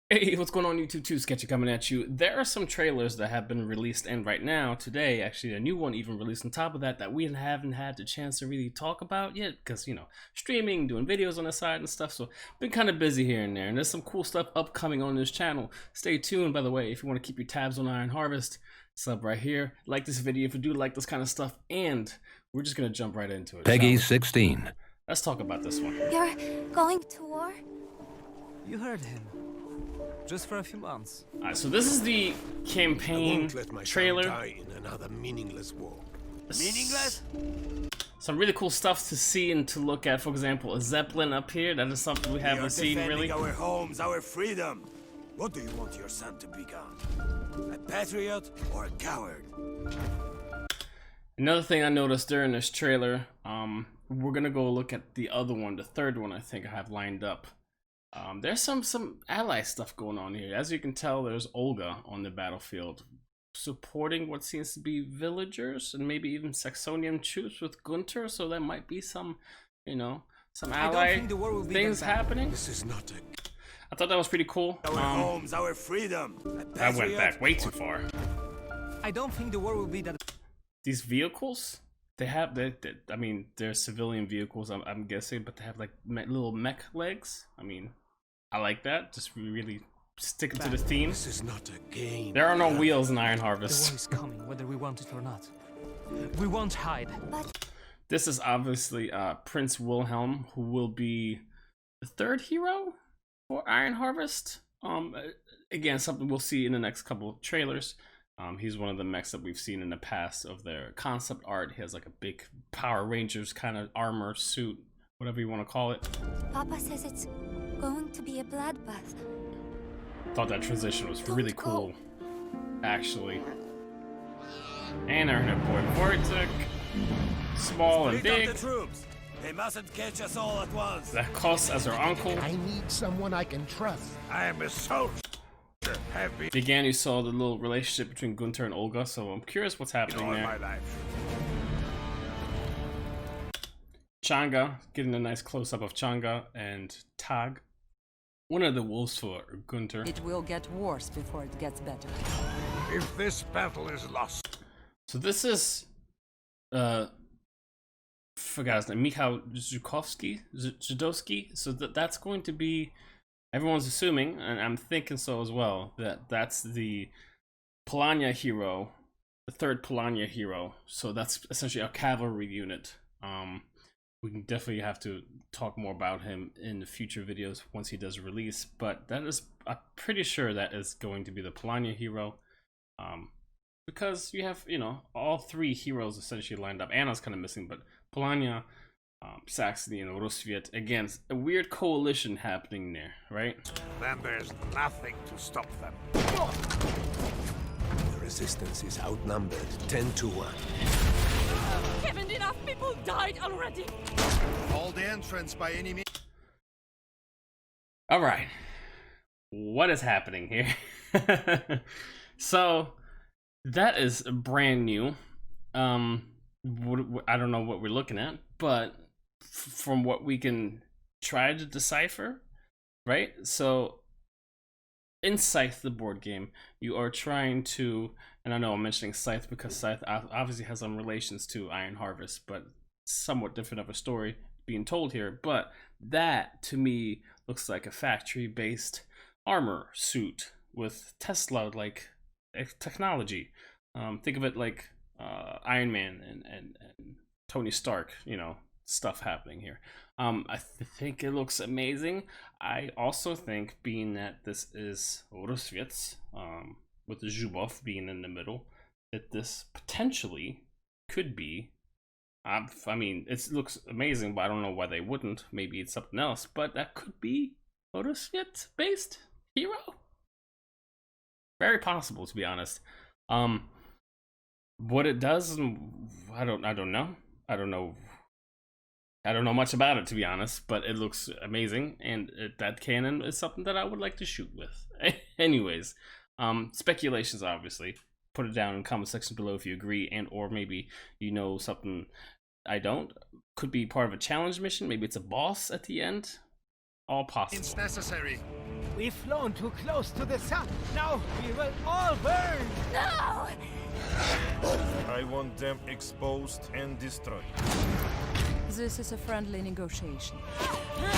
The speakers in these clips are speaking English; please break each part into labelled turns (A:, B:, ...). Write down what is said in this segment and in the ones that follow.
A: Hey, what's going on YouTube too? Sketchy coming at you. There are some trailers that have been released, and right now, today, actually a new one even released on top of that we haven't had the chance to really talk about yet, because, you know, streaming, doing videos on the side and stuff, so been kind of busy here and there, and there's some cool stuff upcoming on this channel. Stay tuned, by the way, if you want to keep your tabs on Iron Harvest, sub right here, like this video if you do like this kind of stuff, and we're just gonna jump right into it.
B: Peggy 16.
A: Let's talk about this one.
C: You're going to war?
D: You heard him. Just for a few months.
A: Alright, so this is the campaign trailer.
E: Die in another meaningless war.
D: Meaningless?
A: Some really cool stuff to see and to look at. For example, a Zeppelin up here. That is something we haven't seen really.
E: Our homes, our freedom. What do you want your son to become? A patriot or a coward?
A: Another thing I noticed during this trailer, we're gonna go look at the other one, the third one I think I have lined up. There's some ally stuff going on here. As you can tell, there's Olga on the battlefield supporting what seems to be villagers and maybe even Saxonian troops with Gunther, so there might be some, you know, some ally things happening.
E: This is not a...
A: I thought that was pretty cool.
E: Our homes, our freedom.
A: I went back way too far.
D: I don't think the war will be that...
A: These vehicles, they have, I mean, they're civilian vehicles, I'm guessing, but they have like little mech legs. I mean, I like that. Just really sticking to the theme.
E: This is not a game.
A: There are no wheels in Iron
D: The war
A: Harvest.
D: is coming, whether we want it or not. We won't hide.
C: But
A: This is obviously Prince Wilhelm, who will be the third hero for Iron Harvest. Again, something we'll see in the next couple of trailers. He's one of the mechs that we've seen in the past of their concept art. He has like a big Power Rangers kind of armor suit, whatever you want to call it.
C: Papa says it's going to be a bloodbath.
A: Thought that transition was really
C: Don't go.
A: cool, actually. And our new boy Vortic, small and
E: Split up
A: big.
E: the troops. They mustn't catch us all at once.
A: That costs as our uncle.
F: I need someone I can trust.
E: I am a soldier. Have been
A: Again, you saw the little relationship between Gunther and Olga, so I'm curious what's happening
E: all my
A: there.
E: life.
A: Changa, getting a nice close-up of Changa and Tag. One of the wolves for Gunther.
G: It will get worse before it gets better.
E: If this battle is lost,
A: So this is, forgot his name, Mikhail Zhudowski. So that's going to be, everyone's assuming, and I'm thinking so as well, that that's the Polania hero, the third Polania hero. So that's essentially a cavalry unit. We can definitely have to talk more about him in the future videos once he does release, but that is, I'm pretty sure that is going to be the Polania hero. Because you have, you know, all three heroes essentially lined up. Anna's kind of missing, but Polania, Saxony, and Rosviet, again, a weird coalition happening there, right?
E: then there's nothing to stop them. The resistance is outnumbered 10-1.
G: Haven't enough people died already?
E: Hold the entrance by any means.
A: All right, what is happening here? So that is brand new. I don't know what we're looking at, but from what we can try to decipher, right? So in Scythe, the board game, you are trying to, and I know I'm mentioning Scythe because Scythe obviously has some relations to Iron Harvest, but somewhat different of a story being told here. But that, to me, looks like a factory-based armor suit with Tesla-like technology. Think of it like Iron Man and Tony Stark, you know, stuff happening here. I think it looks amazing. I also think, being that this is Rosviets, with the Zhubov being in the middle, that this potentially could be, I mean, it looks amazing, but I don't know why they wouldn't. Maybe it's something else, but that could be Rosviet based hero. Very possible, to be honest. What it does, I don't know. I don't know much about it, to be honest, but it looks amazing, and that cannon is something that I would like to shoot with. Anyways, speculations, obviously. Put it down in the comment section below if you agree, and or maybe you know something I don't. Could be part of a challenge mission. Maybe it's a boss at the end. All possible.
E: It's necessary.
D: We've flown too close to the sun. Now we will all burn.
C: No!
B: I want them exposed and destroyed.
G: This is a friendly negotiation.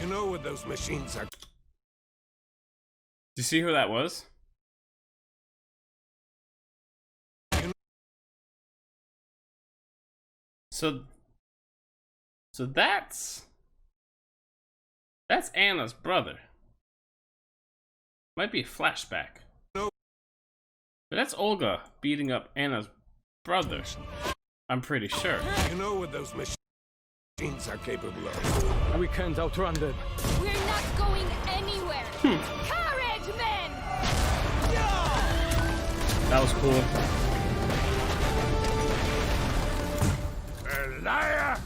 F: You know what those machines are.
A: Do you see who that was? So that's Anna's brother. Might be a flashback.
F: No.
A: But that's Olga beating up Anna's brother. I'm pretty sure.
F: You know what those machines are capable of.
D: We can't outrun them.
G: We're not going anywhere. Courage, men!
A: That was cool.
F: A liar!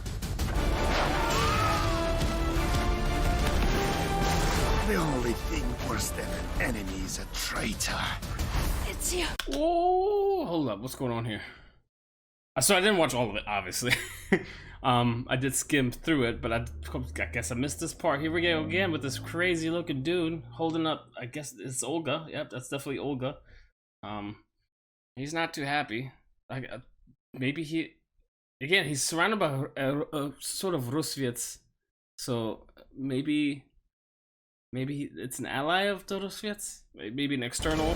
E: The only thing worse than an enemy is a traitor.
C: It's you.
A: Oh, hold up. What's going on here? So I didn't watch all of it, obviously. I did skim through it, but I guess I missed this part. Here we go again with this crazy looking dude holding up, I guess it's Olga. Yep, that's definitely Olga. He's not too happy. Maybe he's surrounded by a sort of Rusviets. So maybe it's an ally of the Rusviets? Maybe an external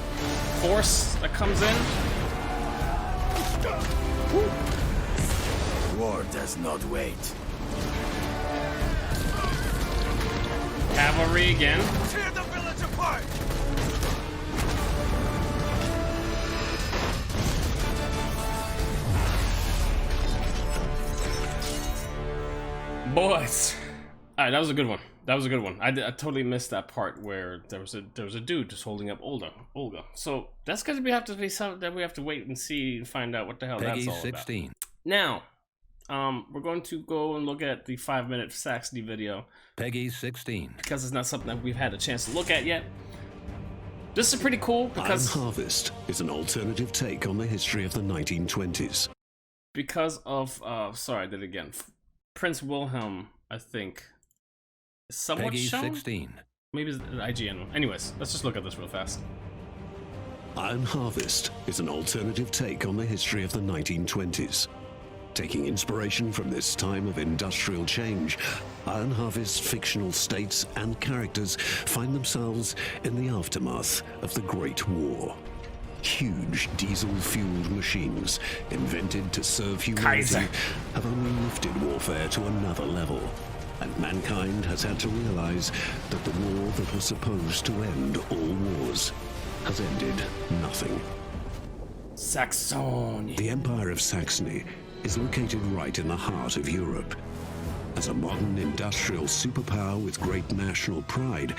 A: force that comes in?
E: War does not wait.
A: Cavalry again.
E: Tear the village apart!
A: Boys. Alright, that was a good one. That was a good one. I totally missed that part where there was a dude just holding up Olga. So that's gonna have to be something that we have to wait and see and find out what the hell
H: Peggy
A: that's all
H: 16.
A: about. Now, we're going to go and look at the 5-minute Saxony video.
H: Peggy 16.
A: Because it's not something that we've had a chance to look at yet. This is pretty cool because
I: Iron Harvest is an alternative take on the history of the 1920s.
A: Because of sorry, I did it again. Prince Wilhelm, I think, is somewhat
H: Peggy
A: shown.
H: 16.
A: Maybe it's an IGN one. Anyways, let's just look at this real fast.
I: Iron Harvest is an alternative take on the history of the 1920s. Taking inspiration from this time of industrial change, Iron Harvest's fictional states and characters find themselves in the aftermath of the Great War. Huge diesel-fueled machines, invented to serve humanity,
A: Kaiser.
I: have only lifted warfare to another level. And mankind has had to realize that the war that was supposed to end all wars has ended nothing.
A: Saxony.
I: The Empire of Saxony is located right in the heart of Europe. As a modern industrial superpower with great national pride,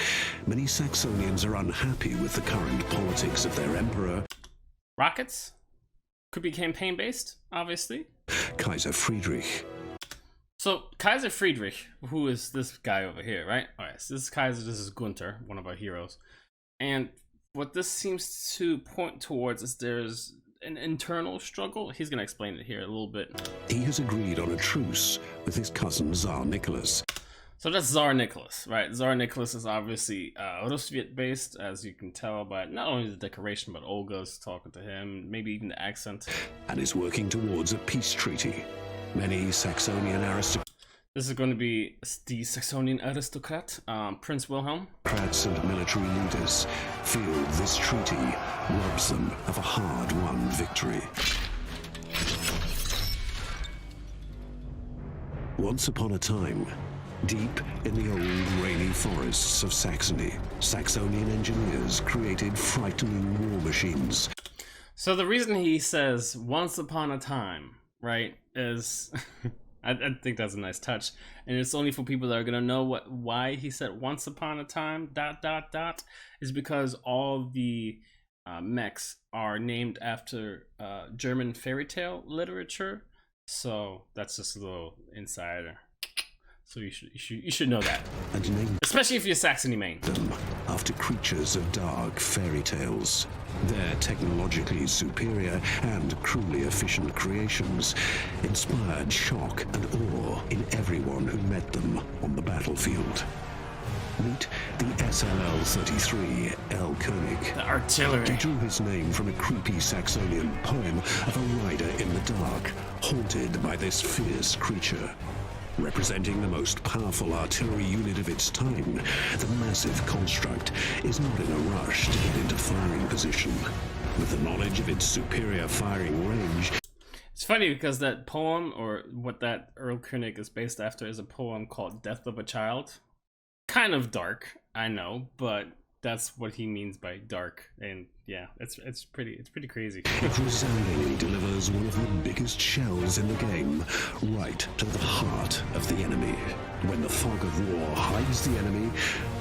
I: many Saxonians are unhappy with the current politics of their emperor,
A: Rockets? Could be campaign-based, obviously.
I: Kaiser Friedrich.
A: So, Kaiser Friedrich, who is this guy over here, right? Alright, so this is Kaiser, this is Gunther, one of our heroes. And what this seems to point towards is there's an internal struggle. He's going to explain it here a little bit.
I: He has agreed on a truce with his cousin Tsar Nicholas.
A: So that's Tsar Nicholas, right? Tsar Nicholas is obviously Rusviet based, as you can tell by not only the decoration, but Olga's talking to him, maybe even the accent.
I: And is working towards a peace treaty. Many Saxonian aristocrats
A: This is going to be the Saxonian aristocrat, Prince Wilhelm.
I: and military leaders feel this treaty robs them of a hard-won victory. Once upon a time, deep in the old rainy forests of Saxony, Saxonian engineers created frightening war machines.
A: So the reason he says "once upon a time," right, is I think that's a nice touch, and it's only for people that are gonna know why he said "once upon a time." ... is because all the mechs are named after German fairy tale literature. So that's just a little insider. So you should know that,
I: And named
A: especially if you're Saxony main.
I: them after creatures of dark fairy tales. Their technologically superior and cruelly efficient creations inspired shock and awe in everyone who met them on the battlefield. Meet the SLL-33 L. Koenig.
A: The artillery.
I: He drew his name from a creepy Saxonian poem of a rider in the dark, haunted by this fierce creature. Representing the most powerful artillery unit of its time, the massive construct is not in a rush to get into firing position. With the knowledge of its superior firing range,
A: It's funny because that poem, or what that Earl Koenig is based after, is a poem called Death of a Child. Kind of dark, I know, but that's what he means by dark. And yeah, it's pretty crazy.
I: it resoundingly delivers one of the biggest shells in the game, right to the heart of the enemy. When the fog of war hides the enemy,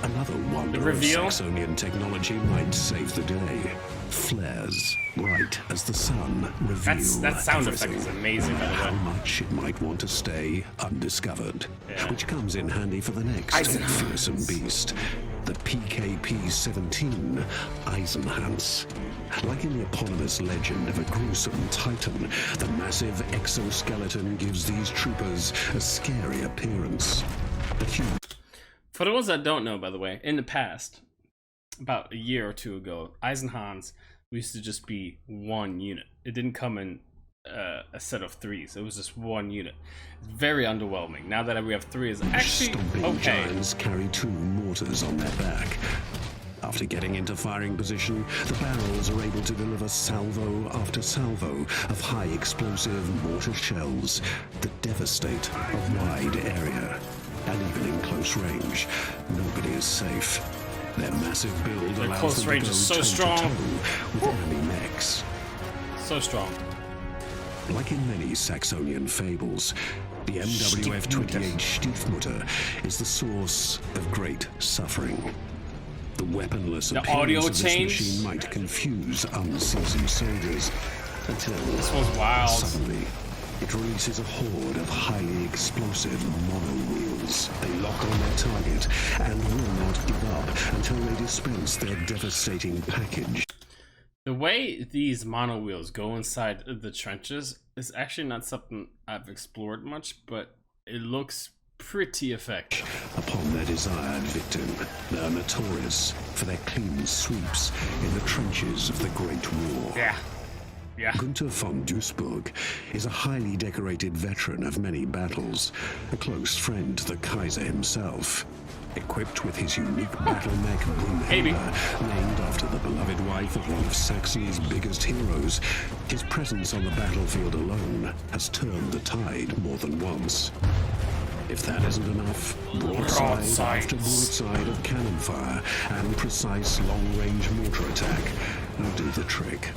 I: another wonder of
A: reveal?
I: Saxonian technology might save the day. Flares, right as the sun reveals
A: That sound
I: everything,
A: effect is amazing,
I: no
A: by the
I: matter
A: way.
I: how much it might want to stay undiscovered,
A: Yeah.
I: which comes in handy for the next
A: Eisenhans.
I: fearsome beast, the PKP-17 Eisenhans. Like in the eponymous legend of a gruesome titan, the massive exoskeleton gives these troopers a scary appearance. The human
A: For the ones that don't know, by the way, in the past, about a year or two ago, Eisenhans used to just be one unit. It didn't come in a set of threes. It was just one unit. Very underwhelming. Now that we have three, it's actually
I: stomping
A: okay.
I: giants carry 2 mortars on their back. After getting into firing position, the barrels are able to deliver salvo after salvo of high explosive mortar shells that devastate a wide area. And even in close range, nobody is safe. Their massive build
A: Their
I: allows
A: close
I: them
A: range
I: to go
A: is so
I: toe-to-toe
A: strong.
I: with enemy mechs.
A: So strong.
I: Like in many Saxonian fables, the MWF-28 Stiefmutter is the source of great suffering. The weaponless
A: The
I: appearance
A: audio
I: of this
A: change?
I: machine might confuse unseasoned soldiers until
A: This was wild.
I: suddenly it releases a horde of highly explosive mono wheels. They lock on their target and will not give up until they dispense their devastating package.
A: The way these mono wheels go inside the trenches is actually not something I've explored much, but it looks pretty effective.
I: Upon their desired victim, they are notorious for their clean sweeps in the trenches of the Great War.
A: Yeah.
I: Gunther von Duisburg is a highly decorated veteran of many battles, a close friend to the Kaiser himself. Equipped with his unique battle mech
A: Maybe.
I: Brunhilde, named after the beloved wife of one of Saxony's biggest heroes, his presence on the battlefield alone has turned the tide more than once. If that isn't enough, broadside after broadside of cannon fire and precise long-range mortar attack will do the trick.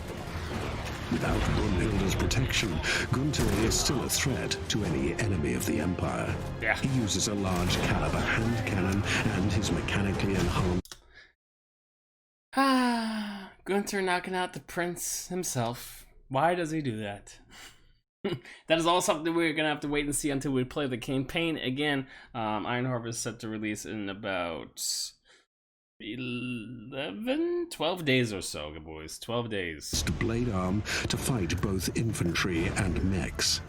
I: Without Brunhilde's protection, Gunther is still a threat to any enemy of the Empire.
A: Yeah.
I: He uses a large caliber hand cannon and his mechanically enhanced
A: Gunther knocking out the prince himself. Why does he do that? That is all something we're gonna have to wait and see until we play the campaign again. Iron Harvest is set to release in about 12 days or so, boys. 12 days.
I: blade arm to fight both infantry and mechs.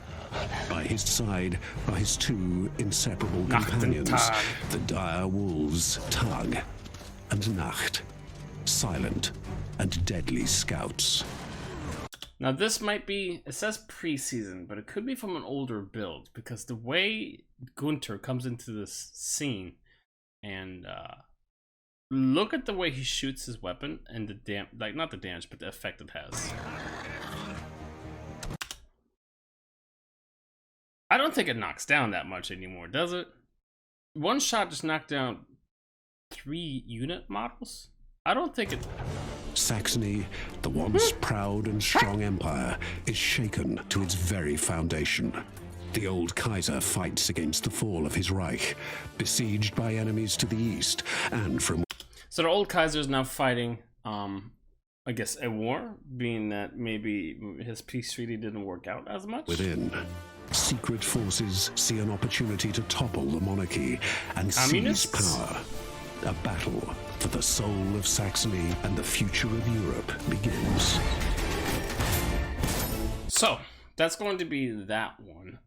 I: By his side are his 2 inseparable
A: Nacht and
I: companions,
A: Tag.
I: the dire wolves Tag and Nacht, silent and deadly scouts.
A: Now this might be, it says preseason, but it could be from an older build, because the way Gunther comes into this scene and look at the way he shoots his weapon and the not the damage, but the effect it has. I don't think it knocks down that much anymore, does it? One shot just knocked down 3 unit models? I don't think it...
I: Saxony, the once proud and strong empire, is shaken to its very foundation. The old Kaiser fights against the fall of his Reich, besieged by enemies to the east and from...
A: So the old Kaiser is now fighting, I guess, a war, being that maybe his peace treaty didn't work out as much.
I: within. Secret forces see an opportunity to topple the monarchy and seize
A: Communists?
I: power. A battle for the soul of Saxony and the future of Europe begins.
A: So, that's going to be that one.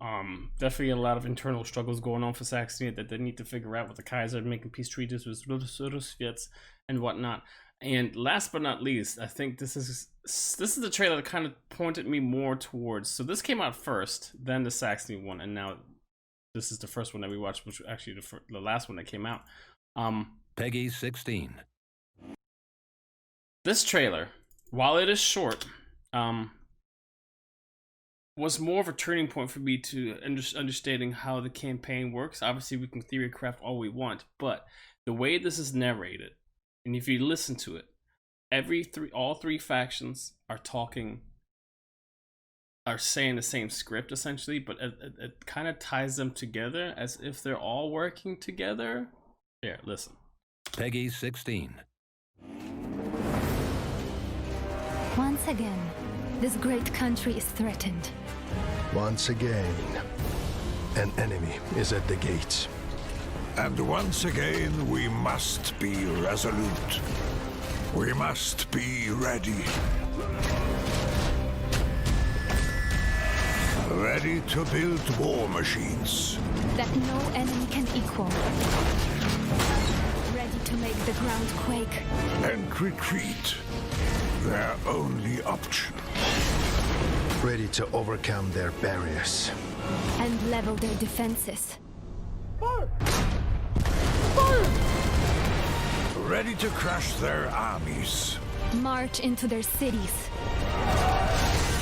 A: Definitely a lot of internal struggles going on for Saxony that they need to figure out with the Kaiser making peace treaties with Rusviets and whatnot. And last but not least, I think this is the trailer that kind of pointed me more towards. So this came out first, then the Saxony one, and now this is the first one that we watched, which was actually the last one that came out.
H: Peggy 16.
A: This trailer, while it is short, was more of a turning point for me to understanding how the campaign works. Obviously, we can theory craft all we want, but the way this is narrated, and if you listen to it, all three factions are saying the same script essentially, but it kind of ties them together as if they're all working together. Here, listen.
H: Peggy 16.
C: Once again, this great country is threatened.
J: Once again, an enemy is at the gates.
F: And once again, we must be resolute. We must be ready. Ready to build war machines.
C: That no enemy can equal. Ready to make the ground quake.
F: And retreat. Their only option.
J: Ready to overcome their barriers.
C: And level their defenses.
F: Ready to crush their armies.
C: March into their cities.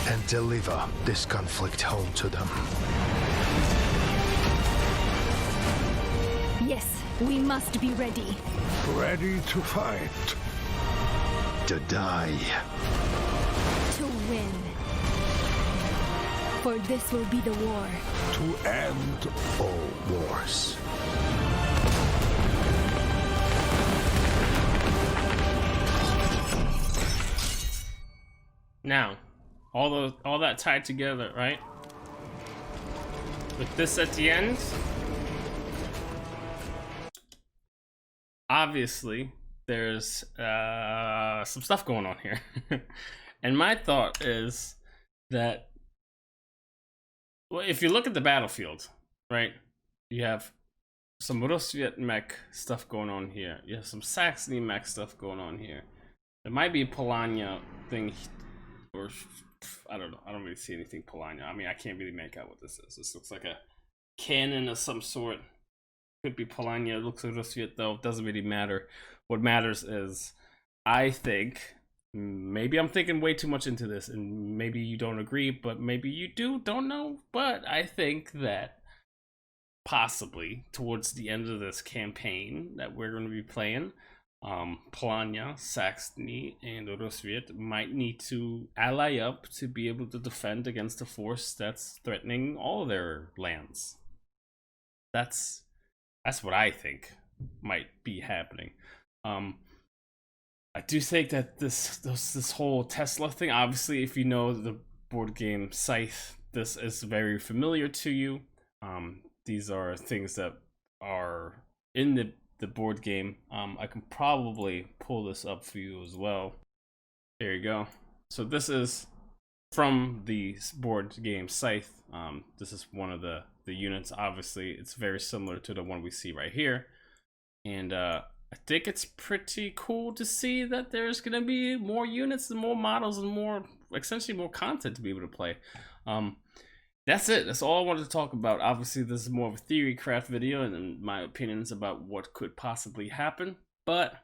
J: And deliver this conflict home to them.
C: Yes, we must be ready.
F: Ready to fight.
J: To die.
C: To win. For this will be the war.
F: To end
J: all wars.
A: Now, all that tied together, right? With this at the end, obviously there's some stuff going on here. And my thought is that, well, if you look at the battlefield, right, you have some Rusviet mech stuff going on here. You have some Saxony mech stuff going on here. There might be a Polania thing, or I don't know. I don't really see anything Polania. I mean, I can't really make out what this is. This looks like a cannon of some sort. Could be Polania. It looks like Rusviet though. It doesn't really matter. What matters is, I think, maybe I'm thinking way too much into this, and maybe you don't agree, but maybe you do, don't know. But I think that possibly towards the end of this campaign that we're going to be playing, Polania, Saxony, and Rusviet might need to ally up to be able to defend against a force that's threatening all their lands. That's what I think might be happening. I do think that this whole Tesla thing, obviously, if you know the board game Scythe, this is very familiar to you. These are things that are in the board game. I can probably pull this up for you as well. There you go. So this is from the board game Scythe. This is one of the units. Obviously, it's very similar to the one we see right here. And I think it's pretty cool to see that there's gonna be more units and more models and more, essentially more content to be able to play. That's it. That's all I wanted to talk about. Obviously, this is more of a theory craft video and my opinions about what could possibly happen. But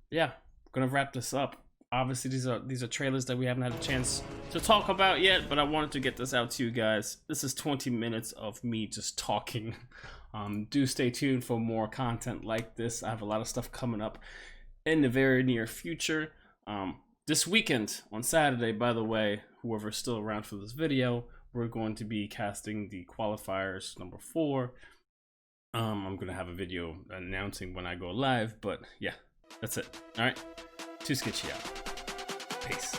A: yeah, I'm gonna wrap this up. Obviously, these are trailers that we haven't had a chance to talk about yet, but I wanted to get this out to you guys. This is 20 minutes of me just talking. Do stay tuned for more content like this. I have a lot of stuff coming up in the very near future. This weekend, on Saturday, by the way, whoever's still around for this video, we're going to be casting the qualifiers number 4. I'm going to have a video announcing when I go live, but yeah, that's it. All right, too sketchy out. Peace.